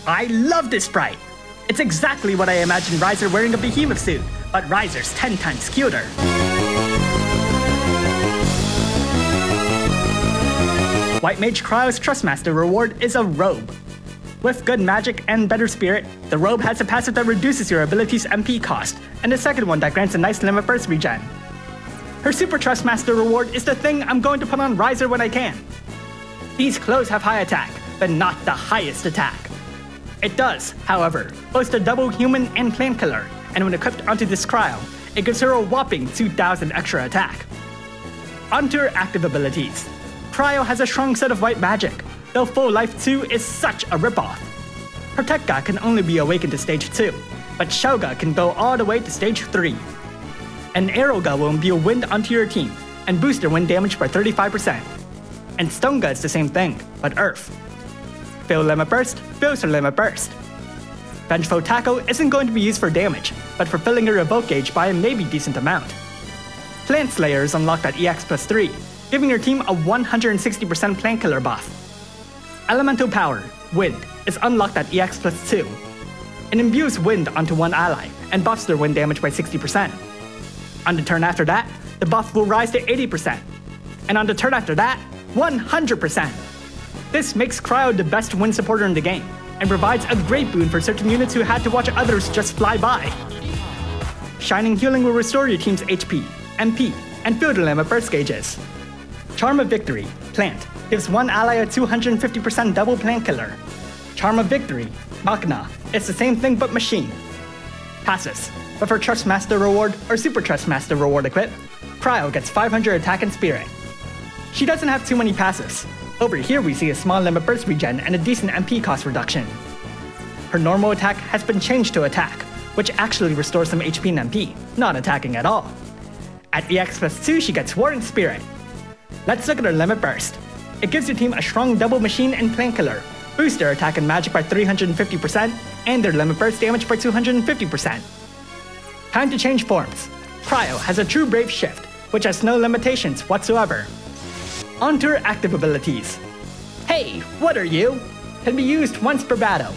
I love this sprite! It's exactly what I imagined Riser wearing a behemoth suit, but Riser's 10 times cuter. White Mage Kryo's Trustmaster reward is a robe. With good magic and better spirit, the robe has a passive that reduces your ability's MP cost, and a second one that grants a nice limit burst regen. Her Super Trustmaster reward is the thing I'm going to put on Riser when I can. These clothes have high attack, but not the highest attack. It does, however, boast a double human and plant killer, and when equipped onto this Kryo, it gives her a whopping 2,000 extra attack. Onto her active abilities. Kryo has a strong set of white magic, though Full Life 2 is such a ripoff. Protecga can only be awakened to stage 2, but Shoga can go all the way to stage 3. An Aeroga will imbue wind onto your team, and boost their wind damage by 35%. And Stonega is the same thing, but Earth. Fill Limit Burst, fills her Limit Burst. Vengeful Tackle isn't going to be used for damage, but for filling your evoke gauge by a maybe decent amount. Plant Slayer is unlocked at EX plus 3, giving your team a 160% plant killer buff. Elemental Power, Wind, is unlocked at EX plus 2. It imbues wind onto one ally, and buffs their wind damage by 60%. On the turn after that, the buff will rise to 80%. And on the turn after that, 100%. This makes Kryo the best wind supporter in the game, and provides a great boon for certain units who had to watch others just fly by. Shining Healing will restore your team's HP, MP, and fill the limit burst gauges. Charm of Victory, Plant, gives one ally a 250% double plant killer. Charm of Victory, Machina, is the same thing but machine. Passes, but for Trustmaster reward or Super Trustmaster reward equipped, Kryo gets 500 attack and spirit. She doesn't have too many passes. Over here we see a small limit burst regen and a decent MP cost reduction. Her normal attack has been changed to attack, which actually restores some HP and MP, not attacking at all. At EX plus 2 she gets Warring Spirit. Let's look at her limit burst. It gives your team a strong double machine and plant killer, boosts their attack and magic by 350%, and their limit burst damage by 250%. Time to change forms. Kryo has a true Brave Shift, which has no limitations whatsoever. Onto her active abilities. Hey, what are you? Can be used once per battle.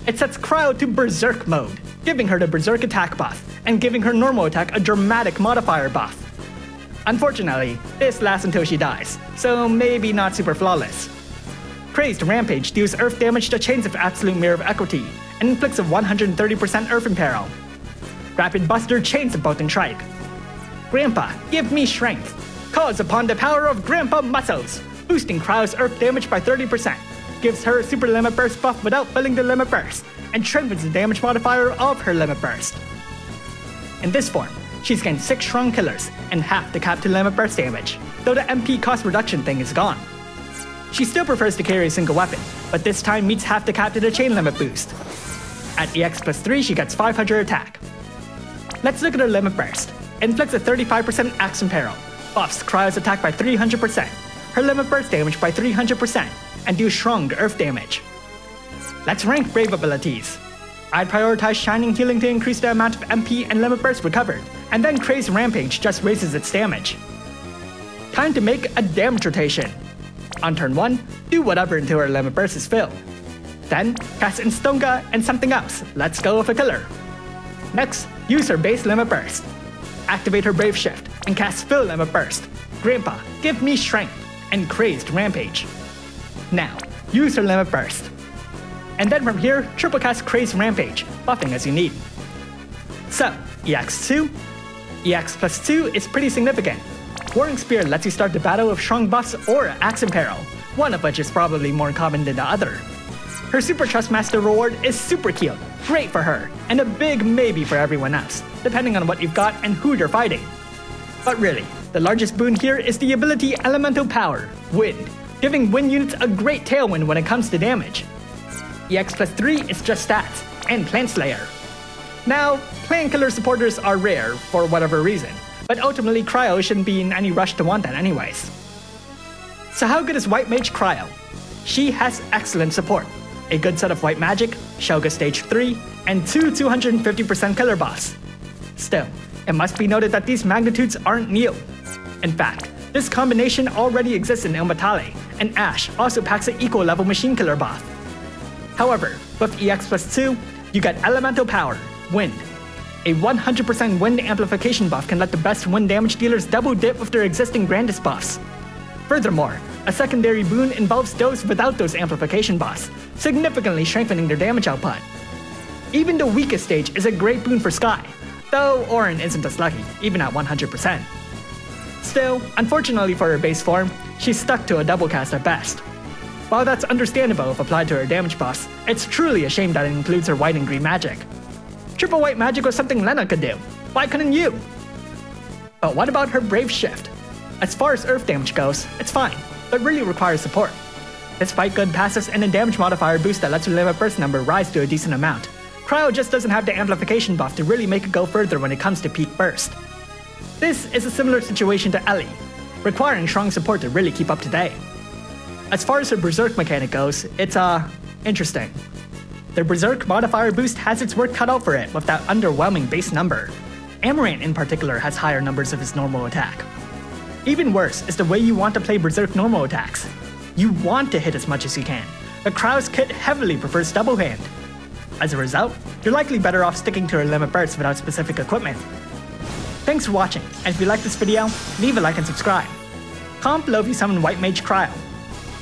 It sets Kryo to Berserk mode, giving her the Berserk attack buff, and giving her normal attack a dramatic modifier buff. Unfortunately, this lasts until she dies, so maybe not super flawless. Crazed Rampage deals earth damage to Chains of Absolute Mirror of Equity, and inflicts a 130% earth imperil. Rapid Buster Chains of Potent Trike. Grandpa, give me strength. Calls upon the power of Grandpa Muscles, boosting Kryo's earth damage by 30%, gives her a super limit burst buff without filling the limit burst, and strengthens the damage modifier of her limit burst. In this form, she's gained 6 strong killers and half the cap to limit burst damage, though the MP cost reduction thing is gone. She still prefers to carry a single weapon, but this time meets half the cap to the chain limit boost. At EX plus 3 she gets 500 attack. Let's look at her limit burst. Inflicts a 35% axe imperil, buffs Kryo's attack by 300%, her limit burst damage by 300%, and deals strong earth damage. Let's rank Brave abilities. I'd prioritize Shining Healing to increase the amount of MP and limit burst recovered, and then Crazed Rampage just raises its damage. Time to make a damage rotation. On turn 1, do whatever until her limit burst is filled. Then, cast Stonega and something else, let's go with a killer. Next, use her base limit burst. Activate her Brave Shift, and cast Fill Limit Burst, Grandpa, Give Me Strength, and Crazed Rampage. Now, use her Limit Burst. And then from here, triple cast Crazed Rampage, buffing as you need. So, EX2? EX plus 2 is pretty significant. Warring Spear lets you start the battle with strong buffs or Axe Imperil, one of which is probably more common than the other. Her Super Trustmaster reward is super cute, great for her, and a big maybe for everyone else, depending on what you've got and who you're fighting. But really, the largest boon here is the ability Elemental Power, Wind, giving wind units a great tailwind when it comes to damage. EX plus 3 is just stats, and Plant Slayer. Now, plant killer supporters are rare for whatever reason, but ultimately Kryo shouldn't be in any rush to want that anyways. So how good is White Mage Kryo? She has excellent support, a good set of white magic, Shoga stage 3, and 2 250% killer buffs. Still, it must be noted that these magnitudes aren't new. In fact, this combination already exists in Ilmatale, and Ash also packs an equal level machine killer buff. However, With EX plus 2, you get Elemental Power, Wind. A 100% wind amplification buff can let the best wind damage dealers double dip with their existing grandest buffs. Furthermore, a secondary boon involves those without those amplification buffs, significantly strengthening their damage output. Even the weakest stage is a great boon for Skye, though Auron isn't as lucky, even at 100%. Still, unfortunately for her base form, she's stuck to a double cast at best. While that's understandable if applied to her damage buffs, it's truly a shame that it includes her white and green magic. Triple white magic was something Lena could do. Why couldn't you? But what about her Brave Shift? As far as earth damage goes, it's fine, but really requires support. Despite good passives and a damage modifier boost that lets her limit burst number rise to a decent amount, Krile just doesn't have the amplification buff to really make it go further when it comes to peak burst. This is a similar situation to Ellie, requiring strong support to really keep up to date. As far as her Berserk mechanic goes, it's interesting. The Berserk modifier boost has its work cut out for it with that underwhelming base number. Amaranth in particular has higher numbers of his normal attack. Even worse is the way you want to play Berserk normal attacks. You want to hit as much as you can, but Krile's kit heavily prefers double hand. As a result, you're likely better off sticking to her limit bursts without specific equipment. Thanks for watching, and if you liked this video, leave a like and subscribe. Comment below if you summon White Mage Krile.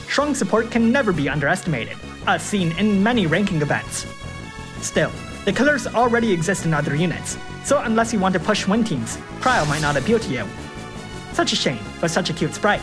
Strong support can never be underestimated, as seen in many ranking events. Still, the killers already exist in other units, so unless you want to push win teams, Krile might not appeal to you. Such a shame, but such a cute sprite.